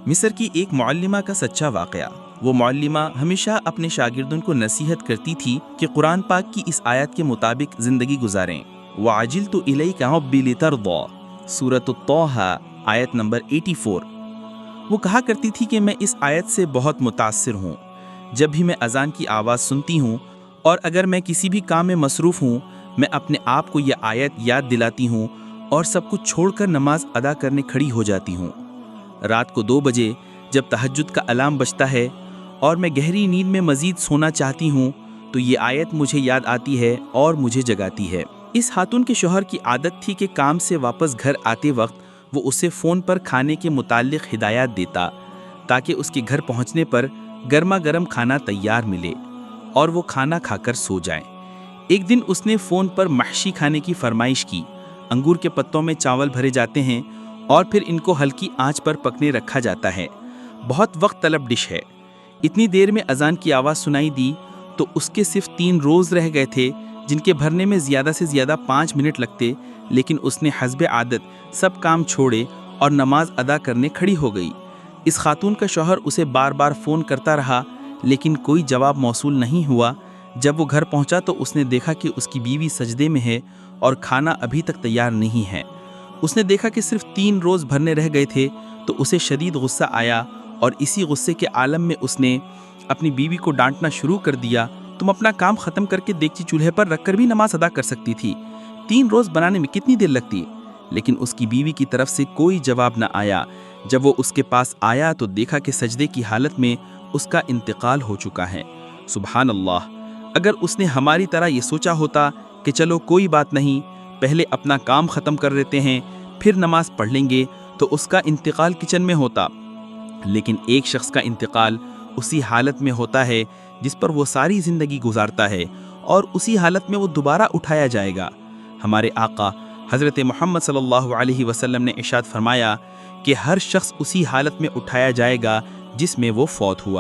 مصر کی ایک معلمہ کا سچا واقعہ۔ وہ معلمہ ہمیشہ اپنے شاگردوں کو نصیحت کرتی تھی کہ قرآن پاک کی اس آیت کے مطابق زندگی گزاریں۔ وَعَجِلْتُ إِلَيْكَ رَبِّ لِتَرْضَىٰ، سورۃ الطٰہٰ آیت نمبر 84۔ وہ کہا کرتی تھی کہ میں اس آیت سے بہت متاثر ہوں۔ جب بھی میں اذان کی آواز سنتی ہوں اور اگر میں کسی بھی کام میں مصروف ہوں، میں اپنے آپ کو یہ آیت یاد دلاتی ہوں اور سب کچھ چھوڑ کر نماز ادا کرنے کھڑی ہو جاتی ہوں۔ رات کو 2 بجے جب تہجد کا الارم بجتا ہے اور میں گہری نیند میں مزید سونا چاہتی ہوں تو یہ آیت مجھے یاد آتی ہے اور مجھے جگاتی ہے۔ اس خاتون کے شوہر کی عادت تھی کہ کام سے واپس گھر آتے وقت وہ اسے فون پر کھانے کے متعلق ہدایات دیتا تاکہ اس کے گھر پہنچنے پر گرما گرم کھانا تیار ملے اور وہ کھانا کھا کر سو جائیں۔ ایک دن اس نے فون پر محشی کھانے کی فرمائش کی۔ انگور کے پتوں میں چاول بھرے جاتے ہیں اور پھر ان کو ہلکی آنچ پر پکنے رکھا جاتا ہے۔ بہت وقت طلب ڈش ہے۔ اتنی دیر میں اذان کی آواز سنائی دی تو اس کے صرف 3 روز رہ گئے تھے جن کے بھرنے میں زیادہ سے زیادہ 5 منٹ لگتے، لیکن اس نے حسب عادت سب کام چھوڑے اور نماز ادا کرنے کھڑی ہو گئی۔ اس خاتون کا شوہر اسے بار بار فون کرتا رہا لیکن کوئی جواب موصول نہیں ہوا۔ جب وہ گھر پہنچا تو اس نے دیکھا کہ اس کی بیوی سجدے میں ہے اور کھانا ابھی تک تیار نہیں ہے۔ اس نے دیکھا کہ صرف 3 روز بھرنے رہ گئے تھے تو اسے شدید غصہ آیا اور اسی غصے کے عالم میں اس نے اپنی بیوی کو ڈانٹنا شروع کر دیا، تم اپنا کام ختم کر کے دیگچی چولہے پر رکھ کر بھی نماز ادا کر سکتی تھی، 3 روز بنانے میں کتنی دیر لگتی؟ لیکن اس کی بیوی کی طرف سے کوئی جواب نہ آیا۔ جب وہ اس کے پاس آیا تو دیکھا کہ سجدے کی حالت میں اس کا انتقال ہو چکا ہے۔ سبحان اللہ! اگر اس نے ہماری طرح یہ سوچا ہوتا کہ چلو کوئی بات نہیں، پہلے اپنا کام ختم کر لیتے ہیں پھر نماز پڑھ لیں گے، تو اس کا انتقال کچن میں ہوتا۔ لیکن ایک شخص کا انتقال اسی حالت میں ہوتا ہے جس پر وہ ساری زندگی گزارتا ہے، اور اسی حالت میں وہ دوبارہ اٹھایا جائے گا۔ ہمارے آقا حضرت محمد صلی اللہ علیہ وسلم نے ارشاد فرمایا کہ ہر شخص اسی حالت میں اٹھایا جائے گا جس میں وہ فوت ہوا۔